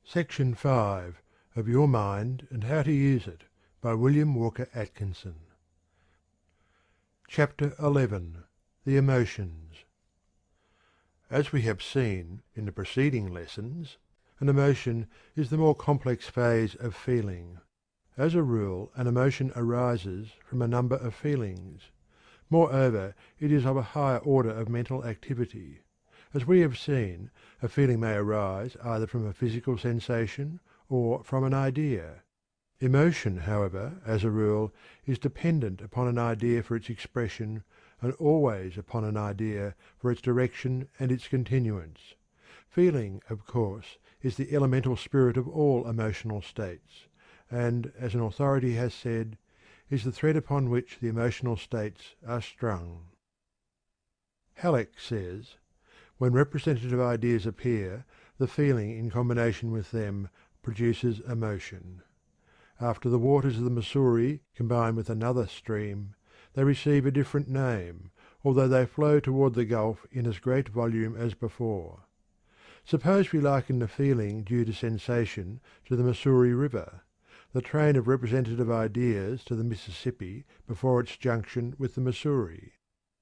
Section 5 of Your Mind and How to Use It by William Walker Atkinson. Chapter 11. The Emotions. As we have seen in the preceding lessons, an emotion is the more complex phase of feeling. As a rule, an emotion arises from a number of feelings. Moreover, it is of a higher order of mental activity. As we have seen, a feeling may arise either from a physical sensation or from an idea. Emotion, however, as a rule, is dependent upon an idea for its expression, and always upon an idea for its direction and its continuance. Feeling, of course, is the elemental spirit of all emotional states, and, as an authority has said, is the thread upon which the emotional states are strung. Halleck says, "When representative ideas appear, the feeling in combination with them produces emotion. After the waters of the Missouri combine with another stream, they receive a different name, although they flow toward the Gulf in as great volume as before. Suppose we liken the feeling due to sensation to the Missouri River, the train of representative ideas to the Mississippi before its junction with the Missouri.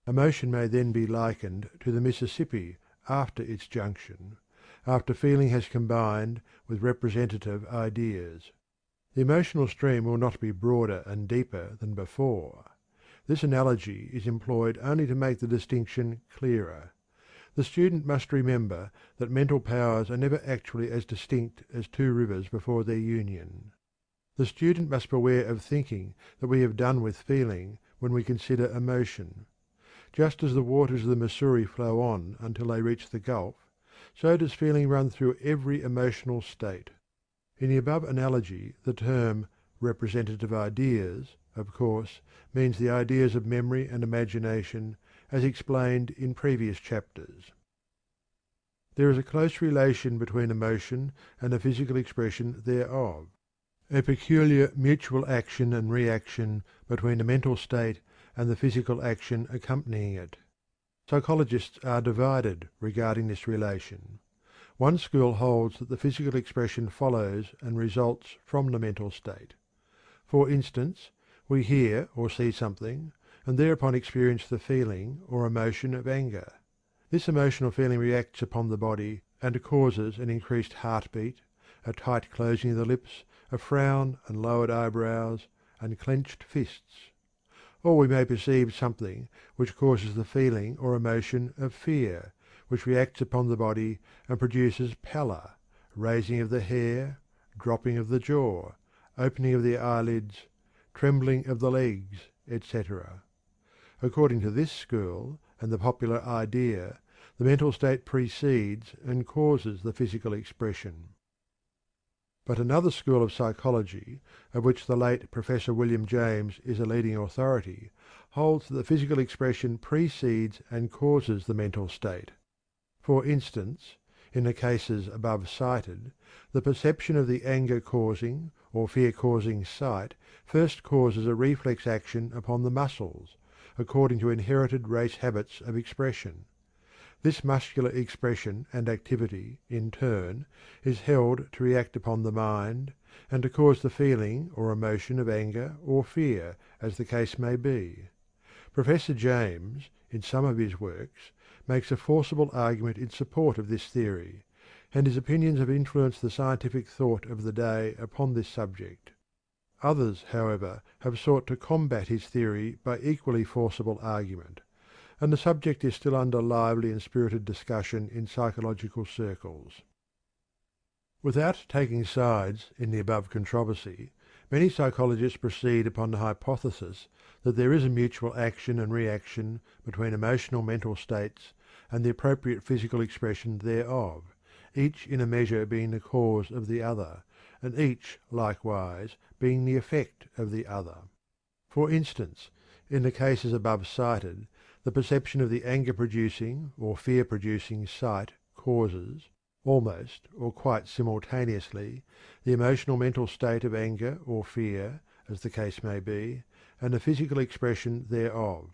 Emotion may then be likened to the Mississippi after its junction, after feeling has combined with representative ideas. The emotional stream will not be broader and deeper than before. This analogy is employed only to make the distinction clearer. The student must remember that mental powers are never actually as distinct as two rivers before their union. The student must beware of thinking that we have done with feeling when we consider emotion. Just as the waters of the Missouri flow on until they reach the Gulf, so does feeling run through every emotional state. In the above analogy the term "representative ideas," of course, means the ideas of memory and imagination, as explained in previous chapters. There is a close relation between emotion and the physical expression thereof, a peculiar mutual action and reaction between the mental state and the physical action accompanying it. Psychologists are divided regarding this relation. One school holds that the physical expression follows and results from the mental state. For instance, we hear or see something, and thereupon experience the feeling or emotion of anger. This emotional feeling reacts upon the body and causes an increased heartbeat, a tight closing of the lips, a frown and lowered eyebrows, and clenched fists. Or we may perceive something which causes the feeling or emotion of fear, which reacts upon the body and produces pallor, raising of the hair, dropping of the jaw, opening of the eyelids, trembling of the legs, etc. According to this school and the popular idea, the mental state precedes and causes the physical expression. But another school of psychology, of which the late Professor William James is a leading authority, holds that the physical expression precedes and causes the mental state. For instance, in the cases above cited, the perception of the anger-causing or fear-causing sight first causes a reflex action upon the muscles, according to inherited race habits of expression. This muscular expression and activity, in turn, is held to react upon the mind, and to cause the feeling or emotion of anger or fear, as the case may be. Professor James, in some of his works, makes a forcible argument in support of this theory, and his opinions have influenced the scientific thought of the day upon this subject. Others, however, have sought to combat his theory by equally forcible argument, and the subject is still under lively and spirited discussion in psychological circles. Without taking sides in the above controversy, many psychologists proceed upon the hypothesis that there is a mutual action and reaction between emotional mental states and the appropriate physical expression thereof, each in a measure being the cause of the other, and each likewise being the effect of the other. For instance, in the cases above cited, the perception of the anger-producing or fear-producing sight causes, almost or quite simultaneously, the emotional mental state of anger or fear, as the case may be, and the physical expression thereof.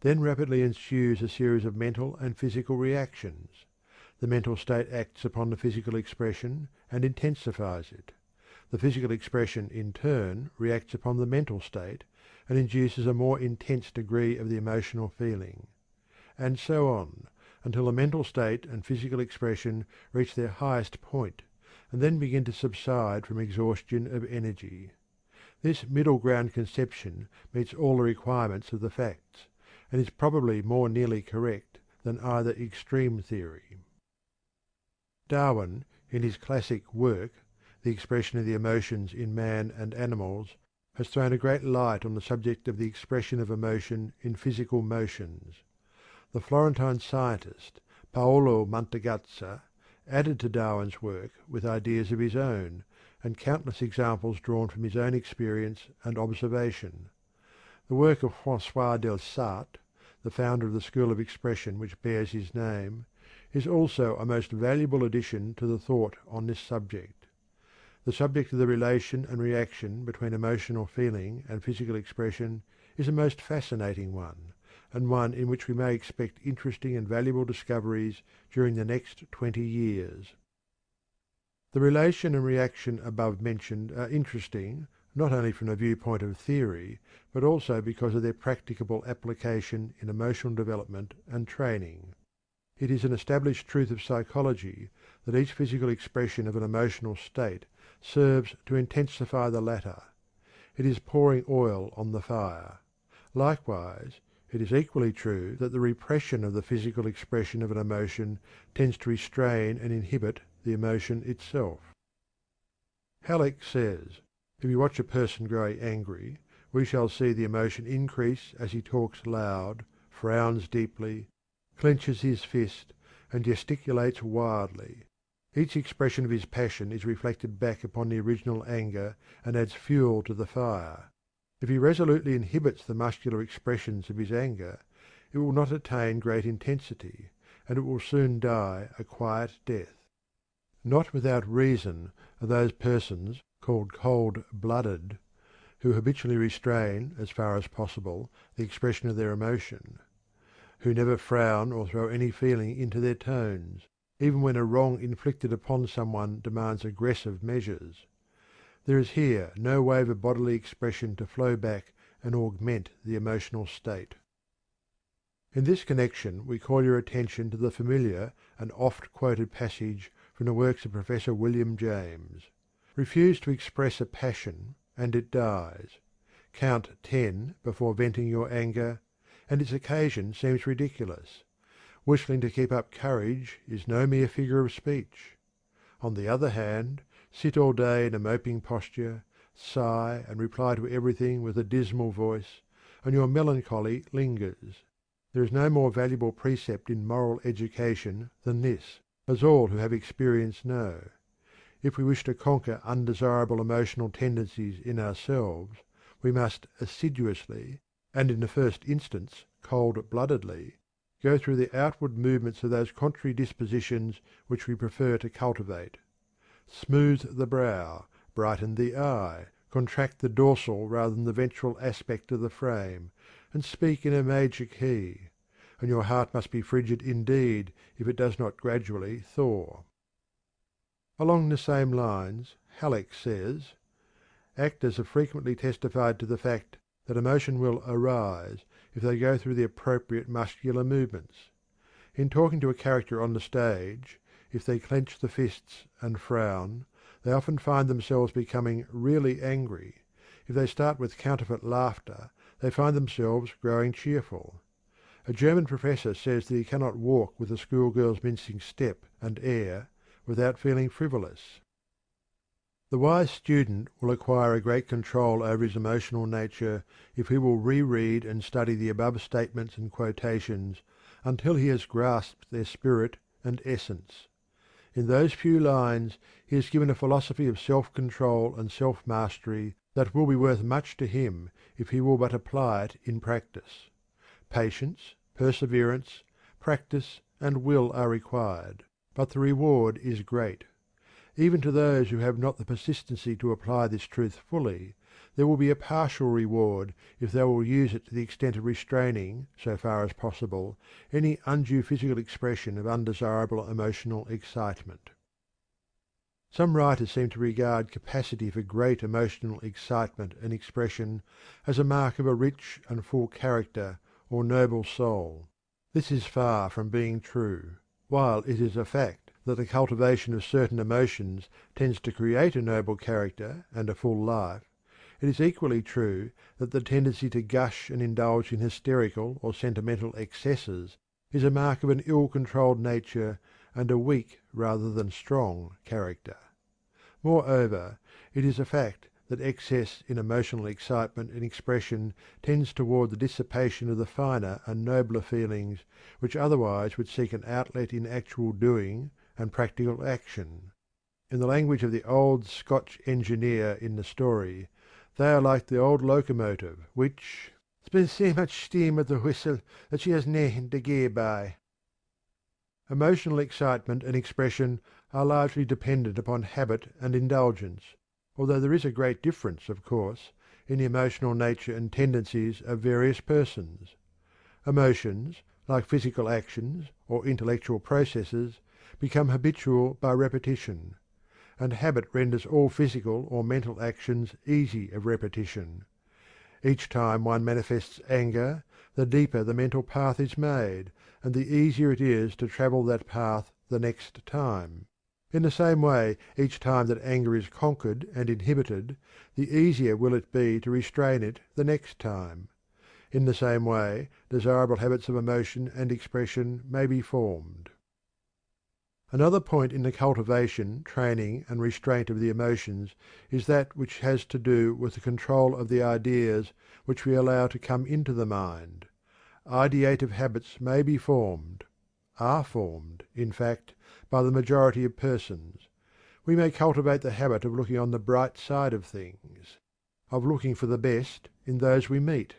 Then rapidly ensues a series of mental and physical reactions. The mental state acts upon the physical expression and intensifies it. The physical expression in turn reacts upon the mental state and induces a more intense degree of the emotional feeling. And so on, until the mental state and physical expression reach their highest point, and then begin to subside from exhaustion of energy. This middle ground conception meets all the requirements of the facts, and is probably more nearly correct than either extreme theory. Darwin, in his classic work, The Expression of the Emotions in Man and Animals, has thrown a great light on the subject of the expression of emotion in physical motions. The Florentine scientist, Paolo Mantegazza, added to Darwin's work with ideas of his own, and countless examples drawn from his own experience and observation. The work of François Delsarte, the founder of the school of expression which bears his name, is also a most valuable addition to the thought on this subject. The subject of the relation and reaction between emotional feeling and physical expression is a most fascinating one, and one in which we may expect interesting and valuable discoveries during the next 20 years. The relation and reaction above mentioned are interesting, not only from the viewpoint of theory, but also because of their practicable application in emotional development and training. It is an established truth of psychology that each physical expression of an emotional state serves to intensify the latter. It is pouring oil on the fire. Likewise, it is equally true that the repression of the physical expression of an emotion tends to restrain and inhibit the emotion itself. Halleck says, "If you watch a person growing angry, we shall see the emotion increase as he talks loud, frowns deeply, clenches his fist, and gesticulates wildly. Each expression of his passion is reflected back upon the original anger and adds fuel to the fire. If he resolutely inhibits the muscular expressions of his anger, it will not attain great intensity, and it will soon die a quiet death." Not without reason are those persons called cold-blooded who habitually restrain, as far as possible, the expression of their emotion, who never frown or throw any feeling into their tones, even when a wrong inflicted upon someone demands aggressive measures. There is here no wave of bodily expression to flow back and augment the emotional state. In this connection we call your attention to the familiar and oft-quoted passage from the works of Professor William James. Refuse to express a passion, and it dies. Count 10 before venting your anger, and its occasion seems ridiculous. Whistling to keep up courage is no mere figure of speech. On the other hand, sit all day in a moping posture, sigh and reply to everything with a dismal voice, and your melancholy lingers. There is no more valuable precept in moral education than this, as all who have experience know. If we wish to conquer undesirable emotional tendencies in ourselves, we must assiduously, and in the first instance cold-bloodedly, go through the outward movements of those contrary dispositions which we prefer to cultivate. Smooth the brow, brighten the eye, contract the dorsal rather than the ventral aspect of the frame, and speak in a major key, and your heart must be frigid indeed if it does not gradually thaw. Along the same lines, Halleck says, "Actors have frequently testified to the fact that emotion will arise if they go through the appropriate muscular movements. In talking to a character on the stage, if they clench the fists and frown, they often find themselves becoming really angry. If they start with counterfeit laughter, they find themselves growing cheerful. A German professor says that he cannot walk with a schoolgirl's mincing step and air without feeling frivolous." The wise student will acquire a great control over his emotional nature if he will reread and study the above statements and quotations until he has grasped their spirit and essence. In those few lines he is given a philosophy of self-control and self-mastery that will be worth much to him if he will but apply it in practice. Patience, perseverance, practice, and will are required, but the reward is great. Even to those who have not the persistency to apply this truth fully, there will be a partial reward if they will use it to the extent of restraining, so far as possible, any undue physical expression of undesirable emotional excitement. Some writers seem to regard capacity for great emotional excitement and expression as a mark of a rich and full character or noble soul. This is far from being true. While it is a fact that the cultivation of certain emotions tends to create a noble character and a full life, it is equally true that the tendency to gush and indulge in hysterical or sentimental excesses is a mark of an ill-controlled nature and a weak rather than strong character. Moreover, it is a fact that excess in emotional excitement and expression tends toward the dissipation of the finer and nobler feelings which otherwise would seek an outlet in actual doing and practical action. In the language of the old Scotch engineer in the story, they are like the old locomotive which "spins sae much steam at the whistle that she has naething to gae by." Emotional excitement and expression are largely dependent upon habit and indulgence, although there is a great difference, of course, in the emotional nature and tendencies of various persons. Emotions, like physical actions or intellectual processes, become habitual by repetition, and habit renders all physical or mental actions easy of repetition. Each time one manifests anger, the deeper the mental path is made, and the easier it is to travel that path the next time. In the same way, each time that anger is conquered and inhibited, the easier will it be to restrain it the next time. In the same way, desirable habits of emotion and expression may be formed. Another point in the cultivation, training, and restraint of the emotions is that which has to do with the control of the ideas which we allow to come into the mind. Ideative habits may be formed, are formed, in fact, by the majority of persons. We may cultivate the habit of looking on the bright side of things, of looking for the best in those we meet,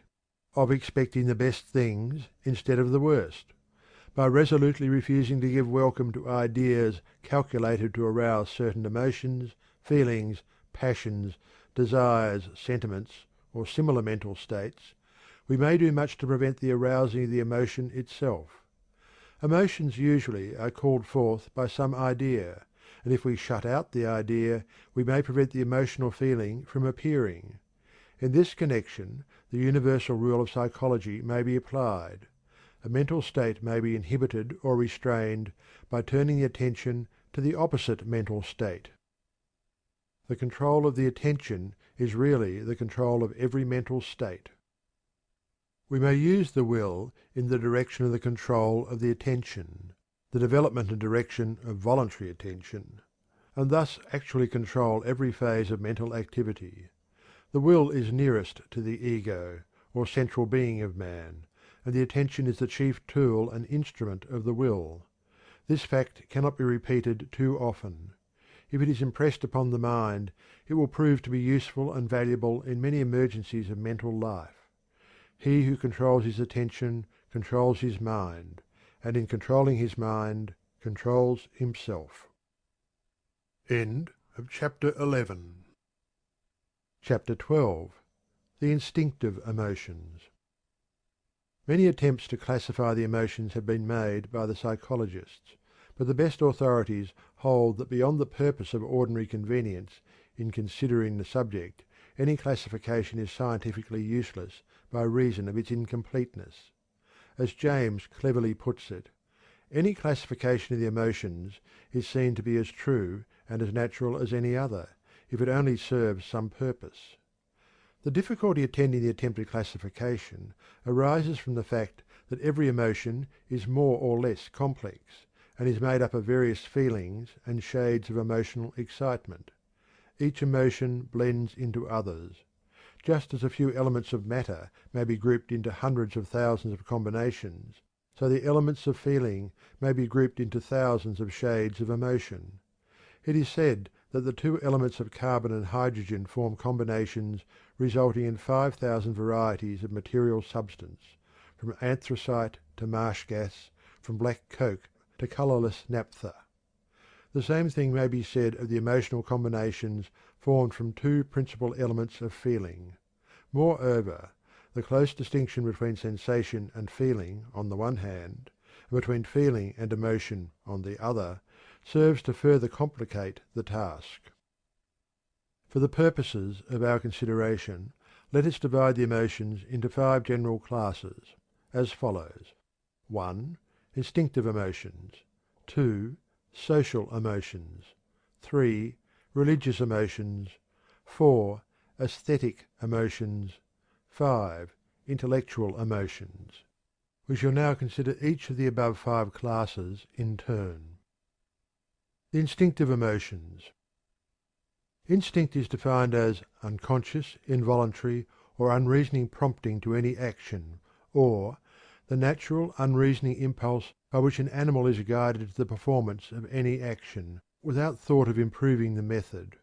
of expecting the best things instead of the worst, by resolutely refusing to give welcome to ideas calculated to arouse certain emotions, feelings, passions, desires, sentiments, or similar mental states. We may do much to prevent the arousing of the emotion itself. Emotions usually are called forth by some idea, and if we shut out the idea we may prevent the emotional feeling from appearing. In this connection the universal rule of psychology may be applied. A mental state may be inhibited or restrained by turning the attention to the opposite mental state. The control of the attention is really the control of every mental state. We may use the will in the direction of the control of the attention, the development and direction of voluntary attention, and thus actually control every phase of mental activity. The will is nearest to the ego, or central being of man, and the attention is the chief tool and instrument of the will. This fact cannot be repeated too often. If it is impressed upon the mind, it will prove to be useful and valuable in many emergencies of mental life. He who controls his attention controls his mind, and in controlling his mind controls himself. End of chapter 11. Chapter 12. The instinctive emotions. Many attempts to classify the emotions have been made by the psychologists, but the best authorities hold that beyond the purpose of ordinary convenience in considering the subject, any classification is scientifically useless by reason of its incompleteness. As James cleverly puts it, any classification of the emotions is seen to be as true and as natural as any other, if it only serves some purpose. The difficulty attending the attempted classification arises from the fact that every emotion is more or less complex, and is made up of various feelings and shades of emotional excitement. Each emotion blends into others. Just as a few elements of matter may be grouped into hundreds of thousands of combinations, so the elements of feeling may be grouped into thousands of shades of emotion. It is said that the two elements of carbon and hydrogen form combinations resulting in 5,000 varieties of material substance, from anthracite to marsh gas, from black coke to colourless naphtha. The same thing may be said of the emotional combinations formed from two principal elements of feeling. Moreover, the close distinction between sensation and feeling on the one hand, and between feeling and emotion on the other, serves to further complicate the task. For the purposes of our consideration, let us divide the emotions into five general classes, as follows: 1. Instinctive emotions; 2. Social emotions; 3. Religious emotions; 4. Aesthetic emotions; 5. Intellectual emotions. We shall now consider each of the above five classes in turn. The instinctive emotions. Instinct is defined as unconscious, involuntary, or unreasoning prompting to any action, or the natural, unreasoning impulse by which an animal is guided to the performance of any action, without thought of improving the method.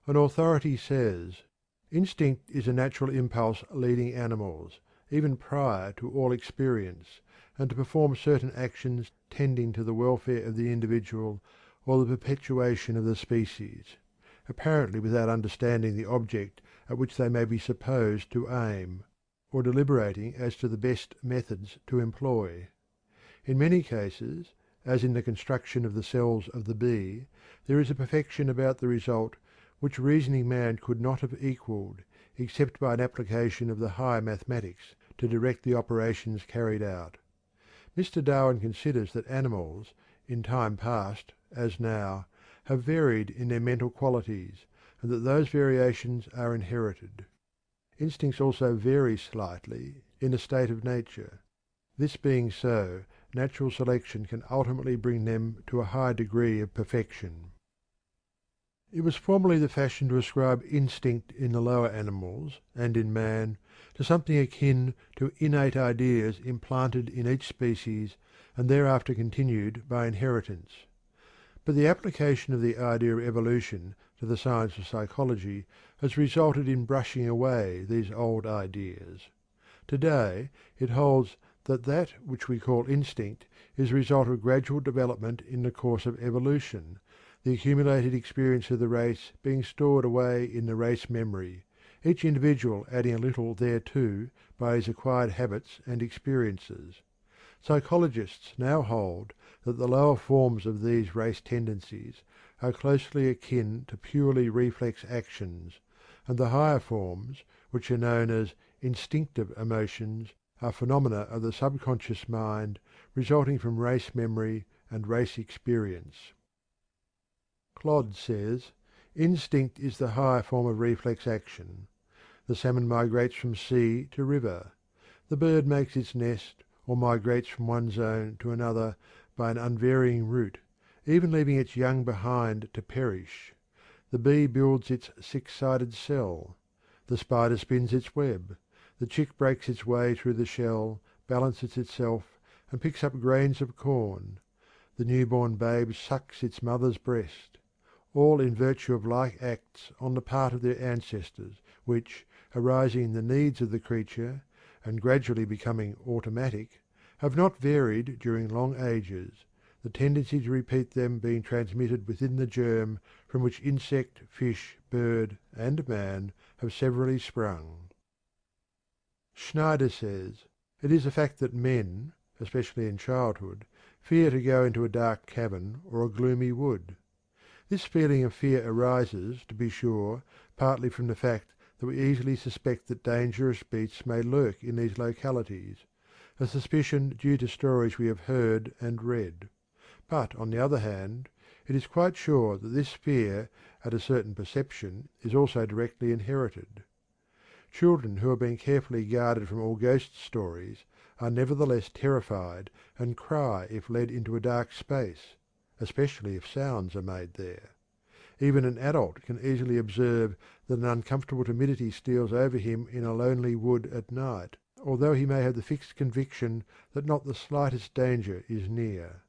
An authority says: "Instinct is a natural impulse leading animals, even prior to all experience, and to perform certain actions tending to the welfare of the individual or the perpetuation of the species, apparently without understanding the object at which they may be supposed to aim, or deliberating as to the best methods to employ. In many cases, as in the construction of the cells of the bee, there is a perfection about the result which reasoning man could not have equalled, except by an application of the higher mathematics to direct the operations carried out. Mr. Darwin considers that animals, in time past as now, have varied in their mental qualities, and that those variations are inherited. Instincts also vary slightly in a state of nature. This being so, natural selection can ultimately bring them to a high degree of perfection. It was formerly the fashion to ascribe instinct in the lower animals, and in man, to something akin to innate ideas implanted in each species and thereafter continued by inheritance. But the application of the idea of evolution to the science of psychology has resulted in brushing away these old ideas. Today it holds that that which we call instinct is the result of gradual development in the course of evolution, the accumulated experience of the race being stored away in the race memory, each individual adding a little thereto by his acquired habits and experiences. Psychologists now hold that the lower forms of these race tendencies are closely akin to purely reflex actions, and the higher forms, which are known as instinctive emotions, are phenomena of the subconscious mind resulting from race memory and race experience. Clodd says: "Instinct is the higher form of reflex action. The salmon migrates from sea to river. The bird makes its nest, or migrates from one zone to another by an unvarying route, even leaving its young behind to perish. The bee builds its six-sided cell. The spider spins its web. The chick breaks its way through the shell, balances itself, and picks up grains of corn. The newborn babe sucks its mother's breast. All in virtue of like acts on the part of their ancestors, which, arising in the needs of the creature, and gradually becoming automatic, have not varied during long ages, the tendency to repeat them being transmitted within the germ from which insect, fish, bird, and man have severally sprung." Schneider says: "It is a fact that men, especially in childhood, fear to go into a dark cavern or a gloomy wood. This feeling of fear arises, to be sure, partly from the fact that we easily suspect that dangerous beasts may lurk in these localities, a suspicion due to stories we have heard and read. But, on the other hand, it is quite sure that this fear at a certain perception is also directly inherited. Children who have been carefully guarded from all ghost stories are nevertheless terrified and cry if led into a dark space, especially if sounds are made there. Even an adult can easily observe that an uncomfortable timidity steals over him in a lonely wood at night, although he may have the fixed conviction that not the slightest danger is near.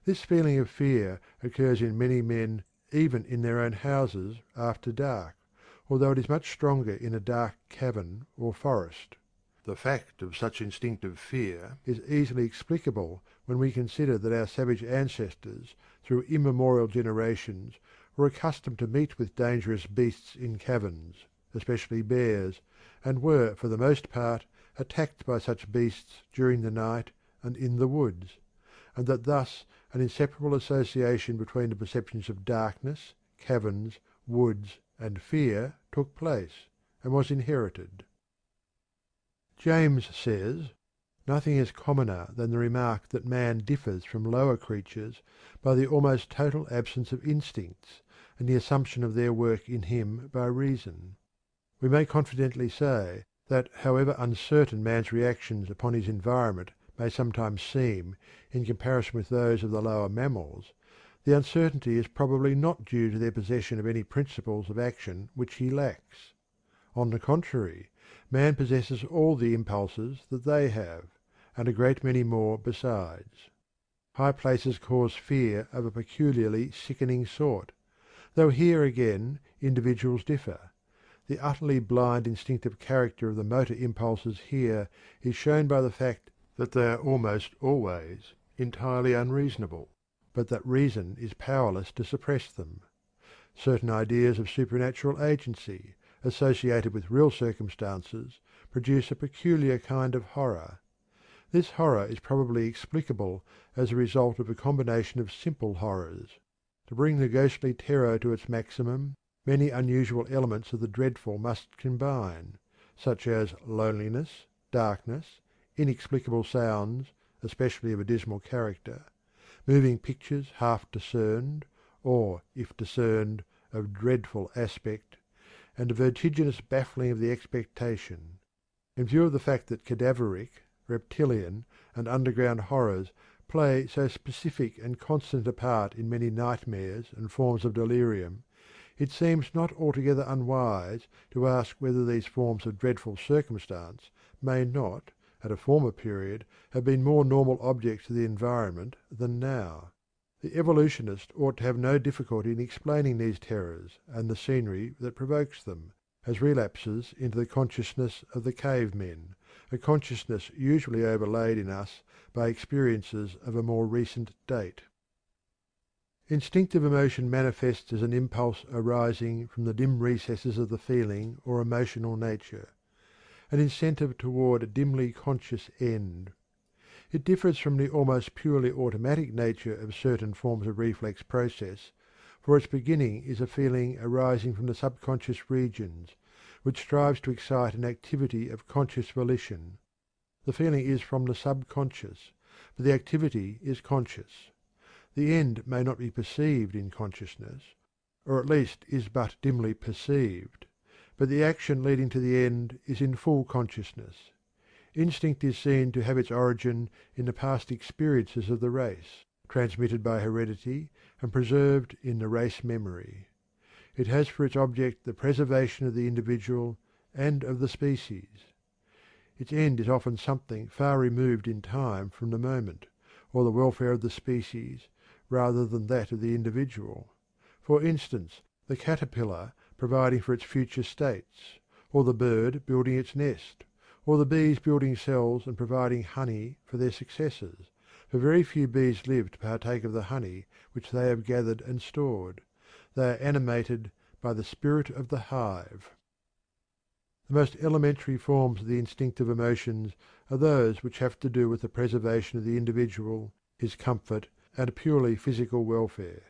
This feeling of fear occurs in many men even in their own houses after dark, although it is much stronger in a dark cavern or forest. The fact of such instinctive fear is easily explicable when we consider that our savage ancestors, through immemorial generations, were accustomed to meet with dangerous beasts in caverns, especially bears, and were for the most part attacked by such beasts during the night and in the woods, and that thus an inseparable association between the perceptions of darkness, caverns, woods, and fear took place, and was inherited. James says, "Nothing is commoner than the remark that man differs from lower creatures by the almost total absence of instincts, and the assumption of their work in him by reason." We may confidently say that however uncertain man's reactions upon his environment may sometimes seem in comparison with those of the lower mammals, the uncertainty is probably not due to their possession of any principles of action which he lacks. On the contrary, man possesses all the impulses that they have, and a great many more besides. High places cause fear of a peculiarly sickening sort, though here again individuals differ. The utterly blind instinctive character of the motor impulses here is shown by the fact that they are almost always entirely unreasonable, but that reason is powerless to suppress them. Certain ideas of supernatural agency, associated with real circumstances, produce a peculiar kind of horror. This horror is probably explicable as a result of a combination of simple horrors. To bring the ghostly terror to its maximum, many unusual elements of the dreadful must combine, such as loneliness, darkness, inexplicable sounds, especially of a dismal character, moving pictures half discerned, or, if discerned, of dreadful aspect, and a vertiginous baffling of the expectation. In view of the fact that cadaveric, reptilian, and underground horrors play so specific and constant a part in many nightmares and forms of delirium, it seems not altogether unwise to ask whether these forms of dreadful circumstance may not, at a former period, have been more normal objects to the environment than now. The evolutionist ought to have no difficulty in explaining these terrors and the scenery that provokes them, as relapses into the consciousness of the cave men, a consciousness usually overlaid in us by experiences of a more recent date. Instinctive emotion manifests as an impulse arising from the dim recesses of the feeling or emotional nature, an incentive toward a dimly conscious end. It differs from the almost purely automatic nature of certain forms of reflex process, for its beginning is a feeling arising from the subconscious regions, which strives to excite an activity of conscious volition. The feeling is from the subconscious, but the activity is conscious. The end may not be perceived in consciousness, or at least is but dimly perceived, but the action leading to the end is in full consciousness. Instinct is seen to have its origin in the past experiences of the race, transmitted by heredity and preserved in the race memory. It has for its object the preservation of the individual and of the species. Its end is often something far removed in time from the moment, or the welfare of the species, rather than that of the individual. For instance, the caterpillar providing for its future states, or the bird building its nest, or the bees building cells and providing honey for their successors, for very few bees live to partake of the honey which they have gathered and stored. They are animated by the spirit of the hive. The most elementary forms of the instinctive emotions are those which have to do with the preservation of the individual, his comfort, and purely physical welfare.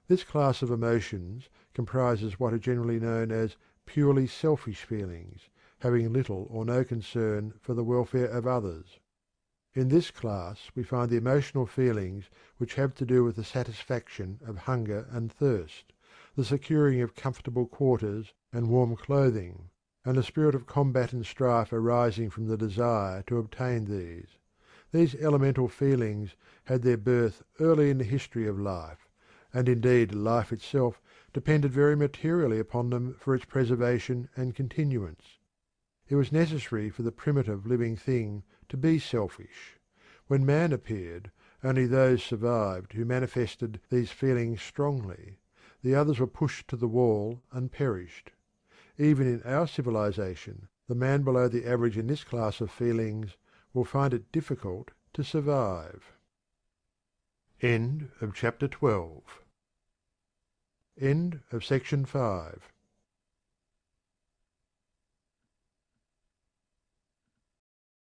This class of emotions comprises what are generally known as purely selfish feelings, having little or no concern for the welfare of others. In this class we find the emotional feelings which have to do with the satisfaction of hunger and thirst, the securing of comfortable quarters and warm clothing, and the spirit of combat and strife arising from the desire to obtain these. These elemental feelings had their birth early in the history of life, and indeed life itself depended very materially upon them for its preservation and continuance. It was necessary for the primitive living thing to be selfish. When man appeared, only those survived who manifested these feelings strongly; the others were pushed to the wall and perished. Even in our civilization, the man below the average in this class of feelings will find it difficult to survive. End of chapter 12. End of section 5.